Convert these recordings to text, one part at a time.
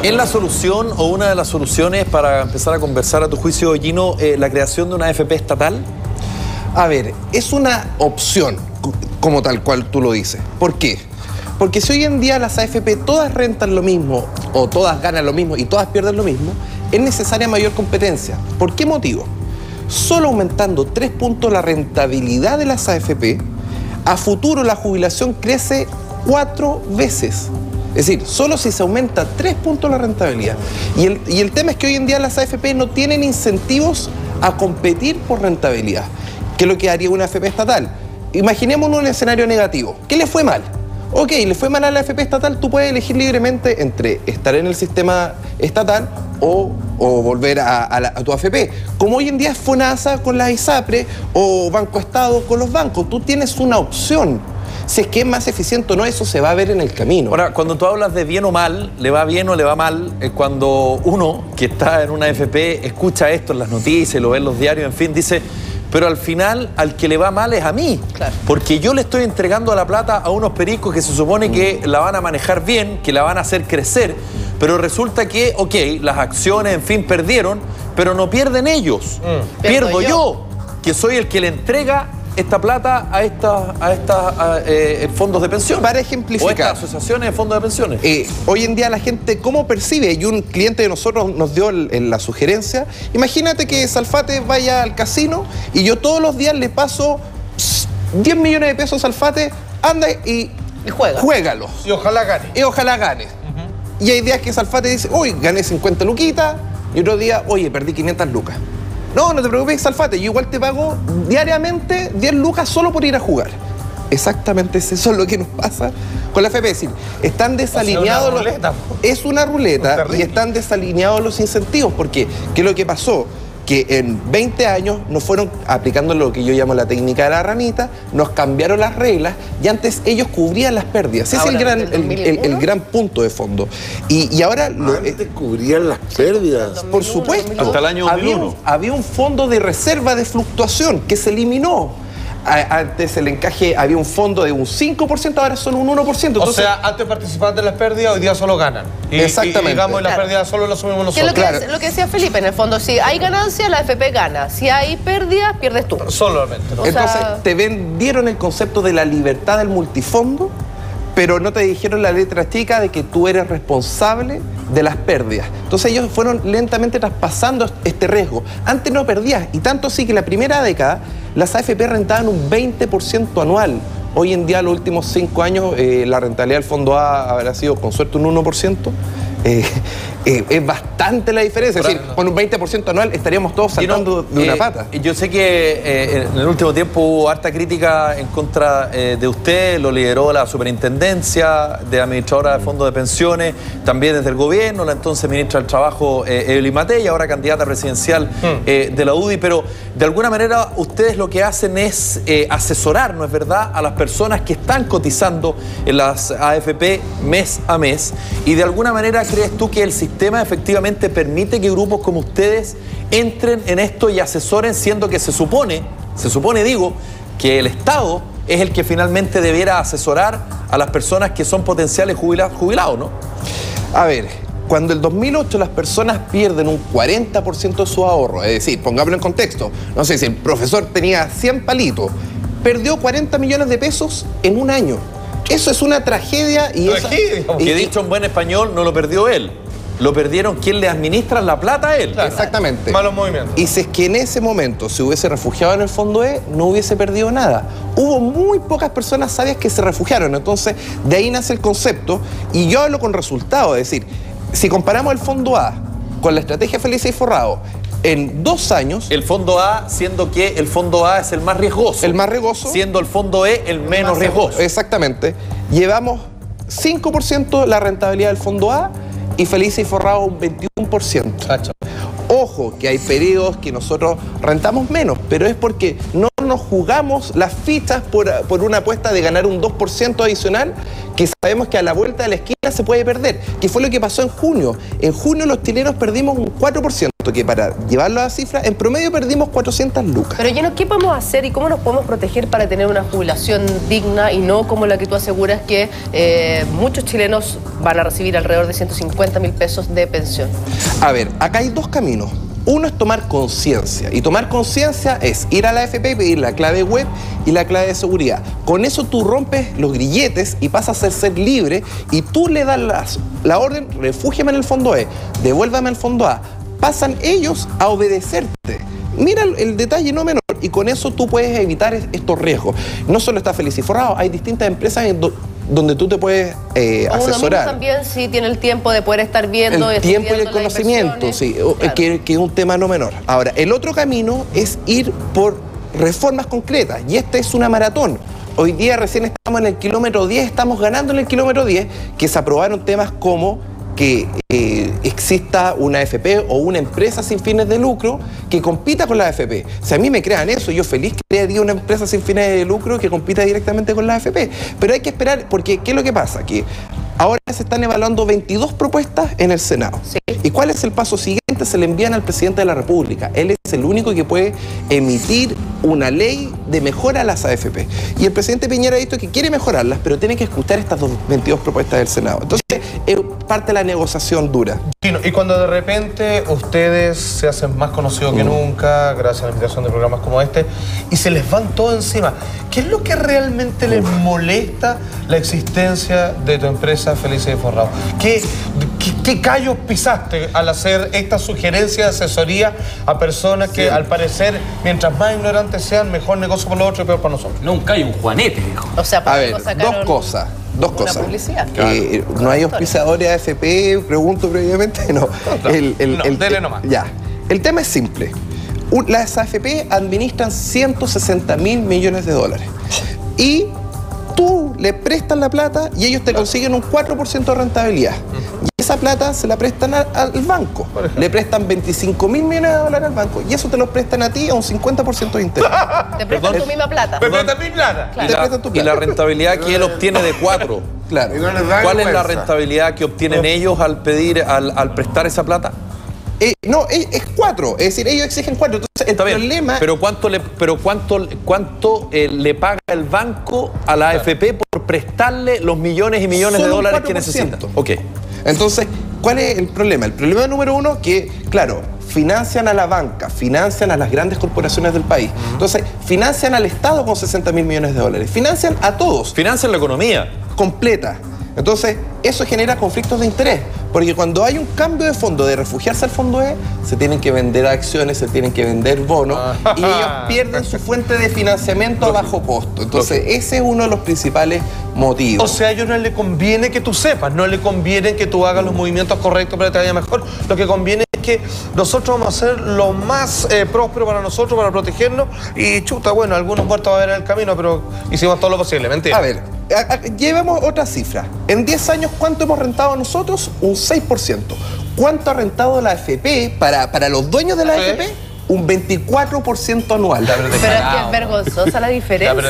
¿Es la solución o una de las soluciones para empezar a conversar, a tu juicio, Gino, la creación de una AFP estatal? A ver, es una opción, como tal cual tú lo dices. ¿Por qué? Porque si hoy en día las AFP todas rentan lo mismo, o todas ganan lo mismo y todas pierden lo mismo, es necesaria mayor competencia. ¿Por qué motivo? Solo aumentando 3 puntos la rentabilidad de las AFP, a futuro la jubilación crece 4 veces. Es decir, solo si se aumenta 3 puntos la rentabilidad. Y el tema es que hoy en día las AFP no tienen incentivos a competir por rentabilidad, que es lo que haría una AFP estatal. Imaginemos un escenario negativo. ¿Qué le fue mal? Ok, le fue mal a la AFP estatal, tú puedes elegir libremente entre estar en el sistema estatal o volver a tu AFP. Como hoy en día es FONASA con la ISAPRE o Banco Estado con los bancos, tú tienes una opción. Si es que es más eficiente o no, eso se va a ver en el camino. Ahora, cuando tú hablas de bien o mal, le va bien o le va mal, cuando uno que está en una AFP escucha esto en las noticias, lo ve en los diarios, en fin, dice, pero al final al que le va mal es a mí. Claro. Porque yo le estoy entregando la plata a unos pericos que se supone que la van a manejar bien, que la van a hacer crecer, pero resulta que, ok, las acciones, en fin, perdieron, pero no pierden ellos. Pierdo yo, que soy el que le entrega esta plata a estas fondos de pensión. Para ejemplificar. O estas asociaciones de fondos de pensiones. Hoy en día la gente, ¿cómo percibe? Y un cliente de nosotros nos dio la sugerencia. Imagínate que Salfate vaya al casino y yo todos los días le paso 10 millones de pesos a Salfate, anda y juégalos. Y ojalá gane. Y ojalá gane. Y hay días que Salfate dice, uy, gané 50 luquitas, y otro día, oye, perdí 500 lucas. No, no te preocupes, Salfate, yo igual te pago diariamente 10 lucas solo por ir a jugar. Exactamente eso es lo que nos pasa con la AFP. Es decir, están desalineados los... Es una ruleta y están desalineados los incentivos. Porque, ¿qué es lo que pasó? Que en 20 años nos fueron aplicando lo que yo llamo la técnica de la ranita, nos cambiaron las reglas y antes ellos cubrían las pérdidas. Ese es el gran punto de fondo. Y ahora... Antes cubrían las pérdidas. Por supuesto. Hasta el año 2001. Había un fondo de reserva de fluctuación que se eliminó. Antes el encaje había un fondo de un 5%, ahora es solo un 1%. Entonces, o sea, antes participaban de las pérdidas, hoy día solo ganan. Exactamente. Y digamos, las pérdidas solo las asumimos nosotros. Lo que decía Felipe, en el fondo, si hay ganancia, la AFP gana. Si hay pérdidas, pierdes tú. Solamente. ¿No? Entonces, te vendieron el concepto de la libertad del multifondo, pero no te dijeron la letra chica de que tú eres responsable de las pérdidas. Entonces ellos fueron lentamente traspasando este riesgo. Antes no perdías, y tanto así que la primera década las AFP rentaban un 20% anual. Hoy en día, los últimos 5 años, la rentabilidad del fondo A habrá sido con suerte un 1%. Es bastante la diferencia. Es decir, con un 20% anual estaríamos todos saltando de una pata. Yo sé que en el último tiempo hubo harta crítica en contra de usted, lo lideró la superintendencia de administradora de fondos de pensiones, también desde el gobierno, la entonces ministra del Trabajo, Evelyn Matei, ahora candidata presidencial de la UDI, pero de alguna manera ustedes lo que hacen es asesorar, ¿no es verdad?, a las personas que están cotizando en las AFP mes a mes, y de alguna manera ¿crees tú que el sistema efectivamente permite que grupos como ustedes entren en esto y asesoren, siendo que se supone digo, que el Estado es el que finalmente debiera asesorar a las personas que son potenciales jubilados, ¿no? A ver, cuando en 2008 las personas pierden un 40% de su ahorro, es decir, pongámoslo en contexto, no sé, si el profesor tenía 100 palitos, perdió 40 millones de pesos en un año. Eso es una tragedia y que dicho en buen español, no lo perdió él. Lo perdieron quien le administra la plata a él. Claro, exactamente. Malos movimientos. Y si es que en ese momento se hubiese refugiado en el fondo E, no hubiese perdido nada. Hubo muy pocas personas sabias que se refugiaron. Entonces, de ahí nace el concepto. Y yo hablo con resultados. Es decir, si comparamos el fondo A con la estrategia Felices y Forrado, en 2 años... El fondo A, siendo que el fondo A es el más riesgoso. El más riesgoso. Siendo el fondo E el menos riesgoso. Exactamente. Llevamos 5% la rentabilidad del fondo A y Felices y Forrado un 21%. Ojo, que hay periodos que nosotros rentamos menos, pero es porque no nos jugamos las fichas por una apuesta de ganar un 2% adicional que sabemos que a la vuelta de la esquina se puede perder, que fue lo que pasó en junio. En junio los chilenos perdimos un 4%, que para llevarlo a la cifra, en promedio perdimos 400 lucas. Pero Gino, ¿qué podemos hacer y cómo nos podemos proteger para tener una jubilación digna y no como la que tú aseguras que muchos chilenos van a recibir alrededor de 150.000 pesos de pensión? A ver, acá hay dos caminos. Uno es tomar conciencia, y tomar conciencia es ir a la AFP y pedir la clave web y la clave de seguridad. Con eso tú rompes los grilletes y pasas a ser libre, y tú le das la orden, refúgiame en el fondo E, devuélvame al fondo A. Pasan ellos a obedecerte. Mira el detalle no menor, y con eso tú puedes evitar estos riesgos. No solo está Feliz y Forrado, hay distintas empresas donde tú te puedes asesorar. Uno mismo también sí tiene el tiempo de poder estar viendo. El tiempo y el conocimiento, sí, claro. que es un tema no menor. Ahora, el otro camino es ir por reformas concretas, y esta es una maratón. Hoy día recién estamos en el kilómetro 10, estamos ganando en el kilómetro 10, que se aprobaron temas como que exista una AFP o una empresa sin fines de lucro que compita con la AFP. Si a mí me crean eso, yo feliz crearía una empresa sin fines de lucro que compita directamente con la AFP. Pero hay que esperar, porque ¿qué es lo que pasa? Que ahora se están evaluando 22 propuestas en el Senado. Sí. ¿Y cuál es el paso siguiente? Se le envían al presidente de la República. Él es el único que puede emitir una ley de mejora a las AFP. Y el presidente Piñera ha dicho que quiere mejorarlas, pero tiene que escuchar estas 22 propuestas del Senado. Entonces, es parte de la negociación dura. Y cuando de repente ustedes se hacen más conocidos que nunca, gracias a la invitación de programas como este, y se les van todo encima, ¿qué es lo que realmente les molesta la existencia de tu empresa Feliz y Forrado? ¿Qué callos pisaste al hacer esta sugerencia de asesoría a personas que, al parecer, mientras más ignorantes sean, mejor negocio para los otros y peor para nosotros? No, un callo, un juanete, dijo. O sea, a ver, dos cosas. Publicidad. No hay auspiciadores AFP, pregunto previamente, no. Dele nomás. Ya. El tema es simple. Las AFP administran 160.000 millones de dólares. Y tú le prestas la plata y ellos te consiguen un 4% de rentabilidad. Y esa plata se la prestan al banco. Le prestan 25.000 millones de dólares al banco y eso te lo prestan a ti a un 50% de interés. Te prestan tu misma plata. ¿Me prestan mi plata? Claro. Te prestan tu plata. Y la rentabilidad que él obtiene de 4. Claro. Y no les da ¿Cuál es la vergüenza. rentabilidad que obtienen ellos al pedir, al prestar esa plata? No, es 4. Es decir, ellos exigen 4. Entonces, el Está bien, problema... pero ¿cuánto le paga el banco a la AFP por prestarle los millones y millones de Solo un dólares que 4%. necesita? Ok. Entonces, ¿cuál es el problema? El problema número uno, que, claro, financian a la banca, financian a las grandes corporaciones del país. Entonces, financian al Estado con 60.000 millones de dólares. Financian a todos. Financian la economía. Completa. Entonces, eso genera conflictos de interés, porque cuando hay un cambio de fondo, de refugiarse al fondo E, se tienen que vender acciones, se tienen que vender bonos, y ellos pierden su fuente de financiamiento a bajo costo. Entonces, ese es uno de los principales motivos. O sea, a ellos no le conviene que tú sepas, no le conviene que tú hagas los movimientos correctos para que te vaya mejor. Lo que conviene es que nosotros vamos a hacer lo más próspero para nosotros, para protegernos, y chuta, bueno, algunos muertos va a haber en el camino, pero hicimos todo lo posible, mentira. A ver, llevemos otra cifra. En 10 años, ¿cuánto hemos rentado nosotros? Un 6%. ¿Cuánto ha rentado la AFP para los dueños de la AFP? Un 24% anual. Pero es que es vergonzosa la diferencia.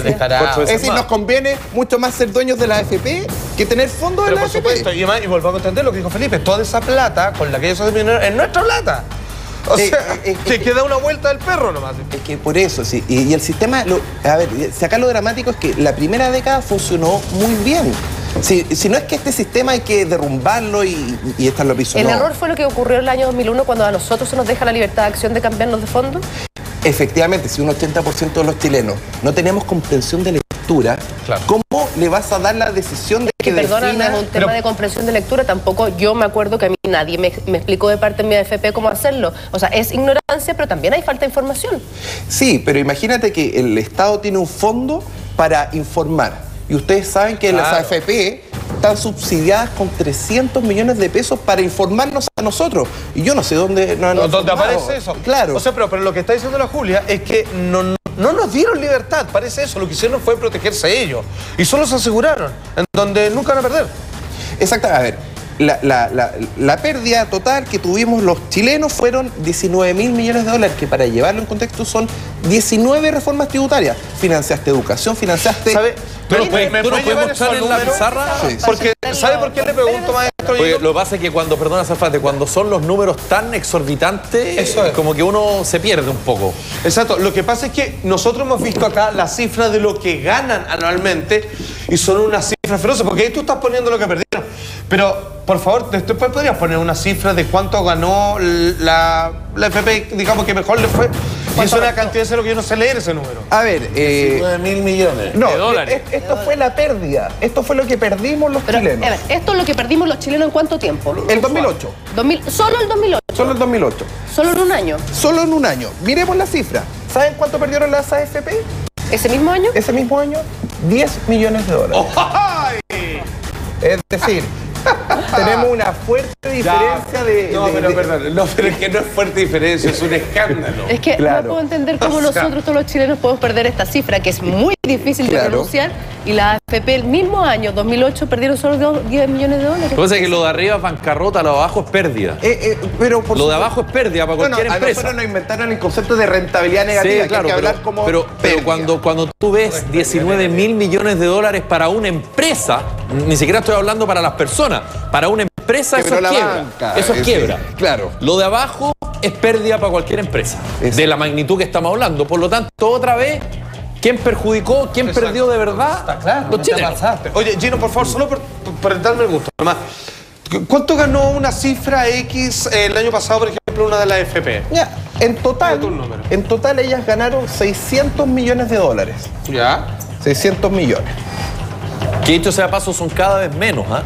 Es decir, nos conviene mucho más ser dueños de la AFP que tener fondos de Pero la por AFP. supuesto, y volvamos a entender lo que dijo Felipe, toda esa plata con la que ellos hacen dinero es nuestra plata. O sea, te queda una vuelta del perro nomás. Es que por eso, sí. Y el sistema, a ver, si acá lo dramático es que la primera década funcionó muy bien. Si no es que este sistema hay que derrumbarlo y estarlo a piso. ¿El no. error fue lo que ocurrió en el año 2001 cuando a nosotros se nos deja la libertad de acción de cambiarnos de fondo? Efectivamente, si un 80% de los chilenos no teníamos comprensión de lectura, Claro. ¿cómo le vas a dar la decisión de que Perdona, no defina... es un tema de comprensión de lectura, tampoco yo me acuerdo que a mí nadie me explicó de parte de mi AFP cómo hacerlo. O sea, es ignorancia, pero también hay falta de información. Sí, pero imagínate que el Estado tiene un fondo para informar. Y ustedes saben que las AFP están subsidiadas con 300 millones de pesos para informarnos a nosotros. Y yo no sé dónde... ¿Dónde aparece eso? Claro. O sea, pero lo que está diciendo la Julia es que no nos dieron libertad, parece eso. Lo que hicieron fue protegerse ellos. Y solo se aseguraron, en donde nunca van a perder. Exacto. A ver, la pérdida total que tuvimos los chilenos fueron 19.000 millones de dólares, que para llevarlo en contexto son 19 reformas tributarias. Financiaste educación, financiaste... ¿Sabe? ¿Tú nos puedes llevar mostrar esos en la números? pizarra? Sí. Porque, ¿sabe por qué le pregunto, maestro? Porque Gino? lo que pasa es que perdona Zafate, cuando son los números tan exorbitantes, Eso es. como que uno se pierde un poco. Exacto, lo que pasa es que nosotros hemos visto acá las cifras de lo que ganan anualmente y son unas cifras feroces, porque ahí tú estás poniendo lo que perdieron. Pero, por favor, después podrías poner una cifra de cuánto ganó la FP, digamos que mejor le fue. Y es una cantidad de cero que yo no sé leer ese número. A ver, 9.000 millones. no, de dólares. esto fue la pérdida. Esto fue lo que perdimos los Pero, chilenos. a ver, esto es lo que perdimos los chilenos ¿en cuánto tiempo? El 2008. Solo el 2008. Solo el 2008. Solo en un año. Solo en un año. Miremos la cifra. ¿Saben cuánto perdieron las AFP? ¿Ese mismo año? Ese mismo año, 10 millones de dólares. Es decir, tenemos una fuerte diferencia No, pero es que no es fuerte diferencia, es un escándalo. Es que Claro. no puedo entender cómo nosotros, todos los chilenos, podemos perder esta cifra, que es muy difícil de Claro. pronunciar, y la AFP el mismo año, 2008, perdieron solo 10 millones de dólares. Lo que pasa es que lo de arriba es bancarrota, lo de abajo es pérdida. pero por Lo de supuesto- abajo es pérdida para Bueno, cualquier a empresa. nosotros nos inventaron el concepto de rentabilidad negativa, Sí, que claro, hay que hablar como pero pérdida. cuando tú ves 19.000 millones de dólares para una empresa, ni siquiera estoy hablando para las personas, para una empresa Que eso pero es la quiebra. banca, Eso es quiebra. claro. Lo de abajo es pérdida para cualquier empresa, de la magnitud que estamos hablando. Por lo tanto, otra vez, ¿quién perjudicó? ¿Quién perdió de verdad? Está claro, Los ya chilenos. pasaste. Oye, Gino, por favor, solo por darme el gusto, nomás. ¿Cuánto ganó una cifra X el año pasado, por ejemplo, una de las FP? Ya, en total, Dime tu número. ellas ganaron 600 millones de dólares. ¿Ya? 600 millones. Que dicho sea paso, son cada vez menos, ¿ah?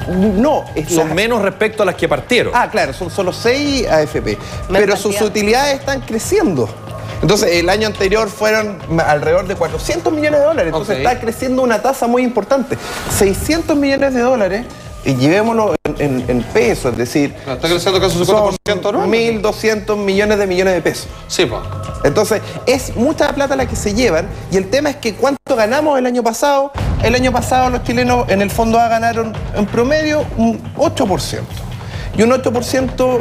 No, es Son la- menos respecto a las que partieron. Ah, claro, son solo 6 AFP. Más Pero sus cantidad. utilidades están creciendo. Entonces, el año anterior fueron alrededor de 400 millones de dólares. Entonces, Ok. está creciendo una tasa muy importante. 600 millones de dólares, y llevémoslo en pesos, es decir, Está creciendo casi su son 4%, ¿no? 1.200 millones de pesos. Sí, pues. Entonces, es mucha plata la que se llevan, y el tema es que ¿cuánto ganamos el año pasado? El año pasado los chilenos en el fondo A ganaron en promedio un 8%. Y un 8%,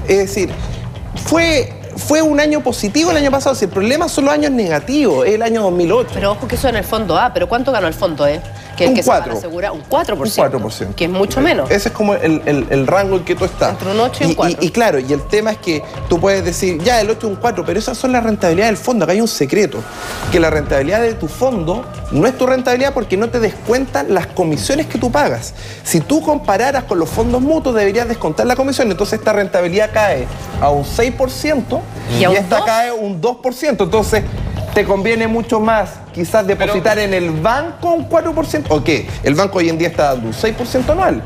es decir, fue un año positivo el año pasado. Si el problema son los años negativos, es el año 2008. Pero ojo que eso en el fondo A, pero ¿cuánto ganó el fondo E? Que el Un que se 4. van a asegurar, un 4%. Un 4%. Que es mucho menos. Ese es como el rango en que tú estás. Entre un 8 y un 4. Y claro, y el tema es que tú puedes decir, ya, el 8 y un 4, pero esas son las rentabilidades del fondo. Acá hay un secreto, que la rentabilidad de tu fondo no es tu rentabilidad porque no te descuentan las comisiones que tú pagas. Si tú compararas con los fondos mutuos, deberías descontar la comisión. Entonces esta rentabilidad cae a un 6% ¿Y y, a un esta 2? cae un 2%. Entonces te conviene mucho más quizás depositar en el banco un 4%. ¿O qué? El banco hoy en día está dando un 6% anual.